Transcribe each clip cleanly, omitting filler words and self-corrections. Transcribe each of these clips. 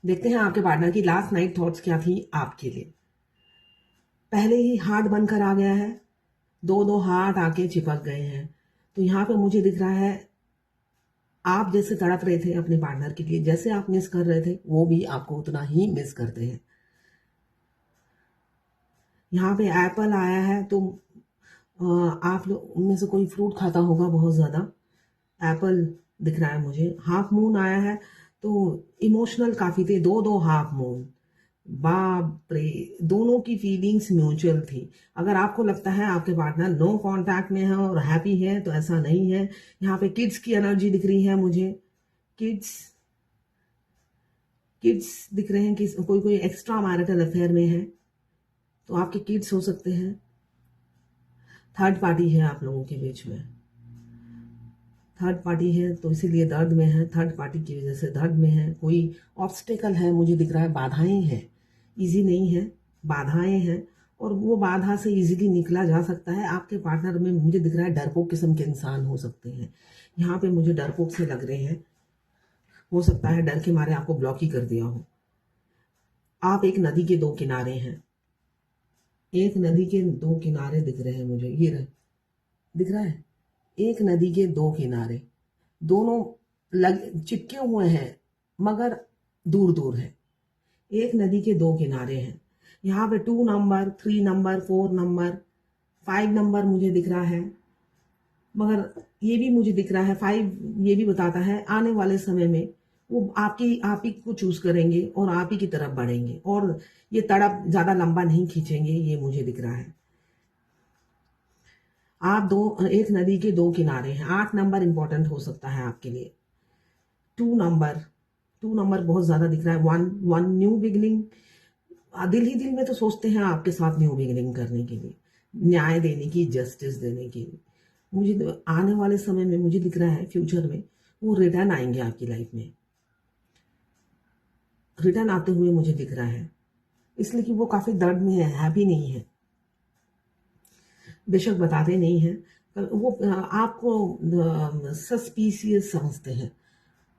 देखते हैं आपके पार्टनर की लास्ट नाइट थॉट्स क्या थी आपके लिए। पहले ही हार्ट बनकर आ गया है, दो दो हार्ट आके चिपक गए हैं। तो यहाँ पे मुझे दिख रहा है आप जैसे तड़प रहे थे अपने पार्टनर के लिए, जैसे आप मिस कर रहे थे वो भी आपको उतना ही मिस करते हैं। यहाँ पे एप्पल आया है तो आप लोग उनमें से कोई फ्रूट खाता होगा बहुत ज़्यादा। एप्पल दिख रहा है मुझे। हाफ मून आया है तो इमोशनल काफ़ी थे, दो दो हाफ मून। बाप रे, दोनों की फीलिंग्स म्यूचुअल थी। अगर आपको लगता है आपके पार्टनर नो कांटेक्ट में है और हैप्पी है तो ऐसा नहीं है। यहाँ पे किड्स की एनर्जी दिख रही है मुझे। किड्स किड्स दिख रहे हैं कि कोई कोई एक्स्ट्रा मैरिटल अफेयर में है, तो आपके किड्स हो सकते हैं। थर्ड पार्टी है आप लोगों के बीच में। थर्ड पार्टी है तो इसीलिए दर्द में है। थर्ड पार्टी की वजह से दर्द में है। कोई ऑब्स्टेकल है, मुझे दिख रहा है बाधाएं हैं, इजी नहीं है, बाधाएं हैं। और वो बाधा से इजीली निकला जा सकता है। आपके पार्टनर में मुझे दिख रहा है डरपोक किस्म के इंसान हो सकते हैं। यहाँ पे मुझे डरपोक से लग रहे हैं। हो सकता है डर के मारे आपको ब्लॉक ही कर दिया हो। आप एक नदी के दो किनारे हैं। एक नदी के दो किनारे दिख रहे हैं मुझे, ये रहे, दिख रहा है। एक नदी के दो किनारे, दोनों चिपके हुए हैं मगर दूर दूर है। एक नदी के दो किनारे हैं। यहाँ पे 2 नंबर, 3 नंबर, 4 नंबर, 5 नंबर मुझे दिख रहा है। मगर ये भी मुझे दिख रहा है 5 ये भी बताता है आने वाले समय में वो आप ही को चूज करेंगे और आप ही की तरफ बढ़ेंगे और ये तड़प ज्यादा लंबा नहीं खींचेंगे, ये मुझे दिख रहा है। आप दो एक नदी के दो किनारे हैं। 8 नंबर इंपॉर्टेंट हो सकता है आपके लिए। 2 नंबर, 2 नंबर बहुत ज्यादा दिख रहा है। 1 न्यू बिगिनिंग। दिल ही दिल में तो सोचते हैं आपके साथ न्यू बिगिनिंग करने के लिए, न्याय देने की, जस्टिस देने की। मुझे तो आने वाले समय में मुझे दिख रहा है फ्यूचर में वो रिटर्न आएंगे आपकी लाइफ में। रिटर्न आते हुए मुझे दिख रहा है, इसलिए कि वो काफी दर्द में है, हैप्पी नहीं है। बेशक बताते नहीं हैं पर वो आपको सस्पिशियस समझते हैं।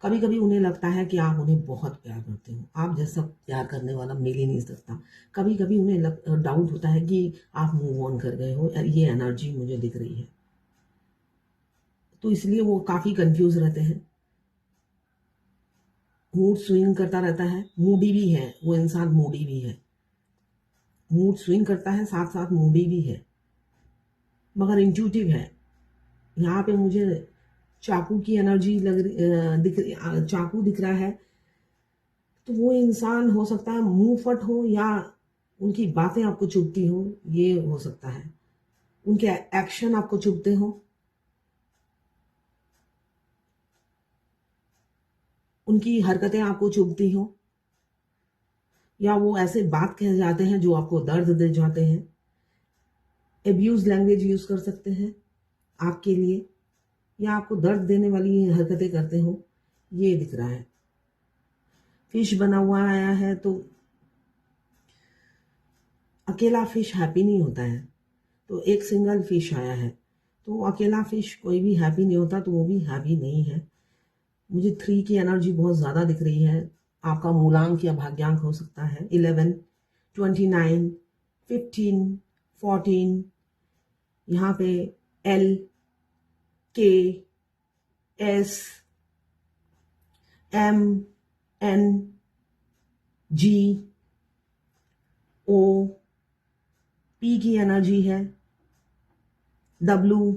कभी कभी उन्हें लगता है कि आप उन्हें बहुत प्यार करते हो, आप जैसा प्यार करने वाला मिल ही नहीं सकता। कभी कभी उन्हें डाउट होता है कि आप मूव ऑन कर गए हो, ये एनर्जी मुझे दिख रही है। तो इसलिए वो काफी कंफ्यूज रहते हैं। मूड स्विंग करता रहता है, मूडी भी है वो इंसान, मूडी भी है। मूड स्विंग करता है साथ साथ मूडी भी है, मगर इंट्यूटिव है। यहाँ पे मुझे चाकू की एनर्जी चाकू दिख रहा है। तो वो इंसान हो सकता है मुंह फट हो या उनकी बातें आपको चुभती हो, ये हो सकता है। उनके एक्शन आपको चुभते हो, उनकी हरकतें आपको चुभती हो, या वो ऐसे बात कह जाते हैं जो आपको दर्द दे जाते हैं। एब्यूज लैंग्वेज यूज कर सकते हैं आपके लिए, या आपको दर्द देने वाली हरकतें करते हो, ये दिख रहा है। फिश बना हुआ आया है तो अकेला फिश हैप्पी नहीं होता है, तो एक सिंगल फिश आया है तो अकेला फिश कोई भी हैप्पी नहीं होता, तो वो भी हैप्पी नहीं है। मुझे 3 की एनर्जी बहुत ज़्यादा दिख रही है। आपका मूलांक या भाग्यांक हो सकता है 11, 29, 15, 14। यहाँ पे L, K, S, M, N, G, O, P की एनर्जी है, W।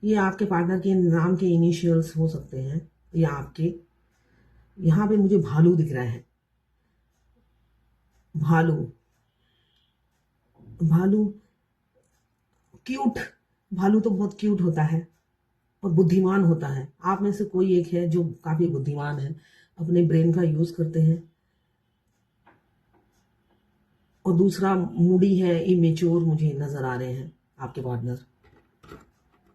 ये आपके पार्टनर के नाम के इनिशियल्स हो सकते हैं या आपके। यहाँ पे मुझे भालू दिख रहा है। भालू, भालू क्यूट। भालू तो बहुत क्यूट होता है और बुद्धिमान होता है। आप में से कोई एक है जो काफी बुद्धिमान है, अपने ब्रेन का यूज करते हैं। और दूसरा मूडी है, इमेच्योर मुझे नजर आ रहे हैं आपके पार्टनर।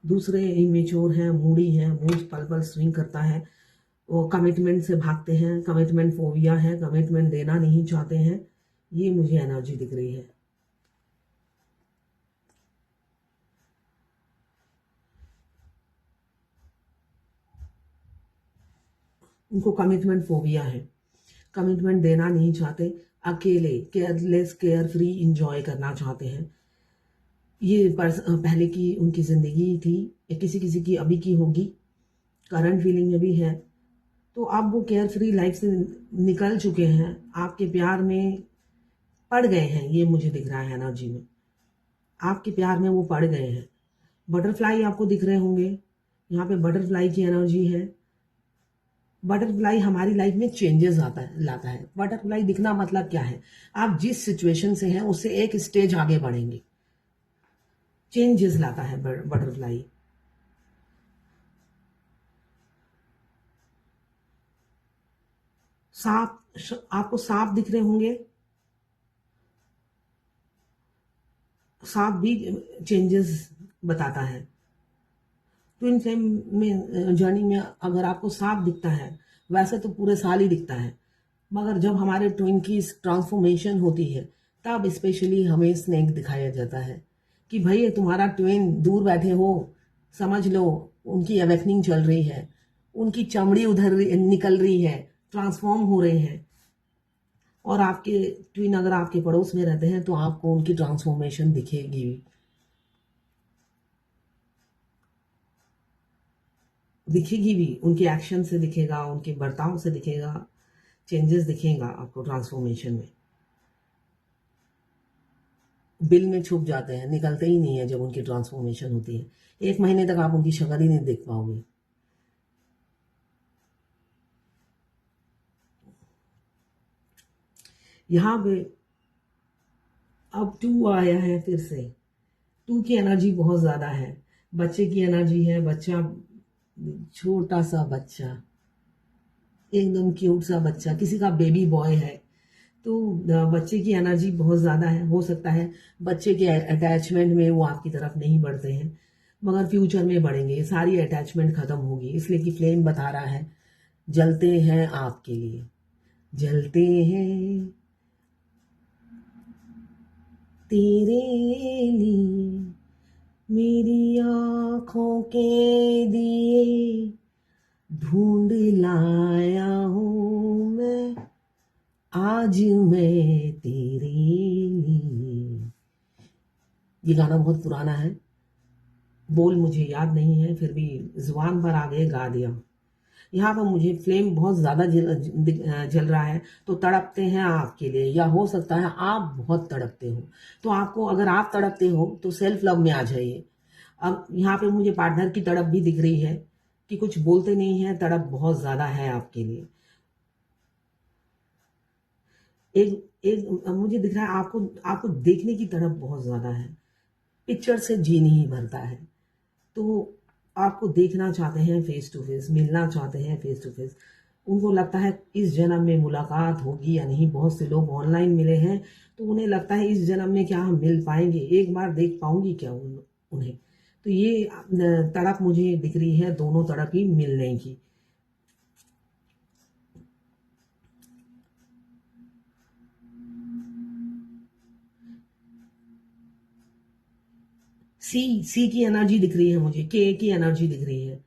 दूसरे इमेच्योर हैं, मूडी है, मूड पल पल स्विंग करता है। वो कमिटमेंट से भागते हैं, कमिटमेंट फोबिया है, कमिटमेंट देना नहीं चाहते हैं। ये मुझे एनर्जी दिख रही है। उनको कमिटमेंट फोबिया है, कमिटमेंट देना नहीं चाहते, अकेले केयरलेस केयर फ्री इंजॉय करना चाहते हैं। ये पहले की उनकी ज़िंदगी थी, या किसी किसी की अभी की होगी, करंट फीलिंग में भी है। तो अब वो केयर फ्री लाइफ से निकल चुके हैं, आपके प्यार में पड़ गए हैं, ये मुझे दिख रहा है एनर्जी में। आपके प्यार में वो पड़ गए हैं। बटरफ्लाई आपको दिख रहे होंगे, यहाँ पे बटरफ्लाई की एनर्जी है। बटरफ्लाई हमारी लाइफ में चेंजेस लाता है। बटरफ्लाई दिखना मतलब क्या है, आप जिस सिचुएशन से हैं उससे एक स्टेज आगे बढ़ेंगे, चेंजेस लाता है बटरफ्लाई। सांप, आपको सांप दिख रहे होंगे, सांप भी चेंजेस बताता है। ट्विन फ्लेम में जर्नी में अगर आपको सांप दिखता है, वैसे तो पूरे साल ही दिखता है, मगर जब हमारे ट्विन की ट्रांसफॉर्मेशन होती है तब स्पेशली हमें स्नेक दिखाया जाता है कि भाई तुम्हारा ट्विन दूर बैठे हो, समझ लो उनकी अवेकनिंग चल रही है, उनकी चमड़ी उधर निकल रही है, ट्रांसफॉर्म हो रहे हैं। और आपके ट्विन अगर आपके पड़ोस में रहते हैं तो आपको उनकी ट्रांसफॉर्मेशन दिखेगी, भी उनके एक्शन से दिखेगा, उनके बर्ताव से दिखेगा, चेंजेस दिखेगा आपको ट्रांसफॉर्मेशन में। बिल में छुप जाते हैं, निकलते ही नहीं है जब उनकी ट्रांसफॉर्मेशन होती है। 1 महीने तक आप उनकी शक्ल ही नहीं देख पाओगे। यहाँ पे अब 2 आया है फिर से। 2 की एनर्जी बहुत ज़्यादा है, बच्चे की एनर्जी है। बच्चा, छोटा सा बच्चा, एकदम क्यूट सा बच्चा, किसी का बेबी बॉय है, तो बच्चे की एनर्जी बहुत ज़्यादा है। हो सकता है बच्चे के अटैचमेंट में वो आपकी तरफ नहीं बढ़ते हैं, मगर फ्यूचर में बढ़ेंगे। सारी अटैचमेंट ख़त्म होगी, इसलिए कि फ्लेम बता रहा है जलते हैं आपके लिए, जलते हैं तेरे लिए, मेरी आँखों के दिए ढूंढ लाया हूँ मैं, आज मैं तेरे लिए। ये गाना बहुत पुराना है, बोल मुझे याद नहीं है, फिर भी जुबान पर आ गए गा दिया। यहाँ पर मुझे फ्लेम बहुत ज़्यादा जल रहा है, तो तड़पते हैं आपके लिए, या हो सकता है आप बहुत तड़पते हो। तो आपको, अगर आप तड़पते हो तो सेल्फ लव में आ जाइए। अब यहाँ पे मुझे पार्टनर की तड़प भी दिख रही है कि कुछ बोलते नहीं है, तड़प बहुत ज़्यादा है आपके लिए। एक एक मुझे दिख रहा है आपको आपको देखने की तड़प बहुत ज़्यादा है, पिक्चर से जी नहीं भरता है। तो आपको देखना चाहते हैं फेस टू फेस, मिलना चाहते हैं फेस टू फेस। उनको लगता है इस जन्म में मुलाकात होगी या नहीं। बहुत से लोग ऑनलाइन मिले हैं, तो उन्हें लगता है इस जन्म में क्या हम मिल पाएंगे, एक बार देख पाऊंगी क्या उन्हें। तो ये तड़प मुझे दिख रही है, दोनों तड़प ही मिलने की। सी की एनर्जी दिख रही है मुझे, के की एनर्जी दिख रही है।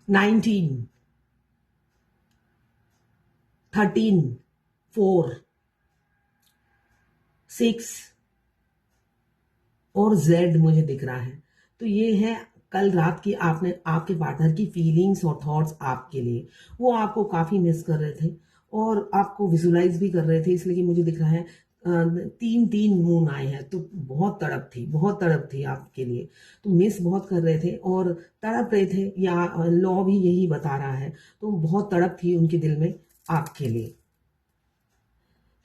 19, 13, 4, 6 और जेड मुझे दिख रहा है। तो ये है कल रात की आपने आपके पार्टनर की फीलिंग्स और थॉट्स आपके लिए। वो आपको काफ़ी मिस कर रहे थे और आपको विजुलाइज भी कर रहे थे, इसलिए कि मुझे दिख रहा है 3 मून आए हैं। तो बहुत बहुत तड़प थी आपके लिए। तो मिस बहुत कर रहे थे और तड़प रहे थे, या लॉ भी यही बता रहा है। तो बहुत तड़प थी उनके दिल में आपके लिए।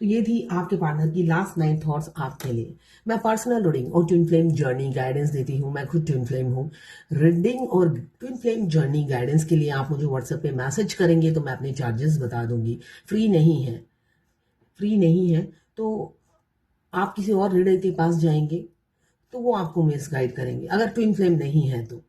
तो ये थी आपके पार्टनर की लास्ट 9 थॉट्स आपके लिए। मैं पर्सनल रीडिंग और ट्विन फ्लेम जर्नी गाइडेंस देती हूँ। मैं खुद ट्विन फ्लेम हूँ। रीडिंग और ट्विन फ्लेम जर्नी गाइडेंस के लिए आप मुझे व्हाट्सएप पे मैसेज करेंगे तो मैं अपने चार्जेस बता दूंगी। फ्री नहीं है, फ्री नहीं है। तो आप किसी और रीडर के पास जाएंगे तो वो आपको मिस गाइड करेंगे। अगर ट्विन फ्लेम नहीं है तो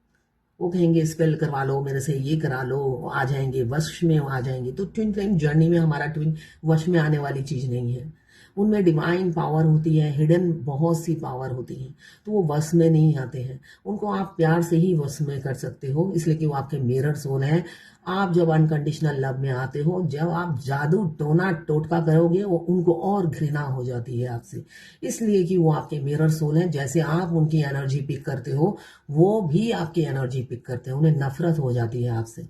वो कहेंगे स्पेल करवा लो मेरे से, ये करा लो, आ जाएंगे, वश में आ जाएंगे। तो ट्विन फ्लेम जर्नी में हमारा ट्विन वश में आने वाली चीज़ नहीं है। उनमें डिवाइन पावर होती है, हिडन बहुत सी पावर होती है, तो वो वश में नहीं आते हैं। उनको आप प्यार से ही वश में कर सकते हो, इसलिए कि वो आपके मिरर सोल हैं। आप जब अनकंडीशनल लव में आते हो, जब आप जादू टोना टोटका करोगे, वो उनको और घृणा हो जाती है आपसे, इसलिए कि वो आपके मिरर सोल हैं। जैसे आप उनकी एनर्जी पिक करते हो, वो भी आपकी एनर्जी पिक करते हैं, उन्हें नफरत हो जाती है आपसे।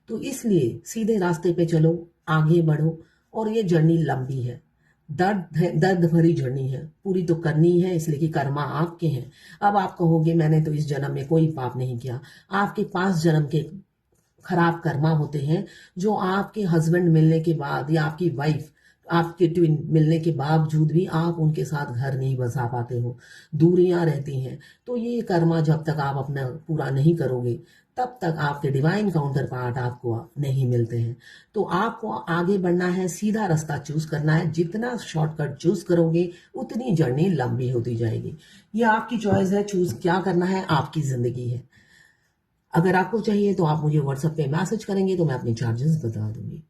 तो इसलिए सीधे रास्ते पे चलो, आगे बढ़ो, और ये जर्नी लंबी है, दर्द भरी जर्नी है, पूरी तो करनी है, इसलिए कि कर्मा आपके हैं। अब आप कहोगे मैंने तो इस जन्म में कोई पाप नहीं किया। आपके 5 जन्म के खराब कर्मा होते हैं, जो आपके हस्बैंड मिलने के बाद या आपकी वाइफ, आपके ट्विन मिलने के बावजूद भी आप उनके साथ घर नहीं बसा पाते हो, दूरियां रहती हैं। तो ये कर्मा जब तक आप अपना पूरा नहीं करोगे, तब तक आपके डिवाइन काउंटर पार्ट आपको नहीं मिलते हैं। तो आपको आगे बढ़ना है, सीधा रास्ता चूज करना है। जितना शॉर्टकट चूज करोगे, उतनी जर्नी लंबी होती जाएगी। ये आपकी चॉइस है, चूज क्या करना है, आपकी जिंदगी है। अगर आपको चाहिए तो आप मुझे व्हाट्सएप पे मैसेज करेंगे तो मैं अपने चार्जेस बता दूंगी।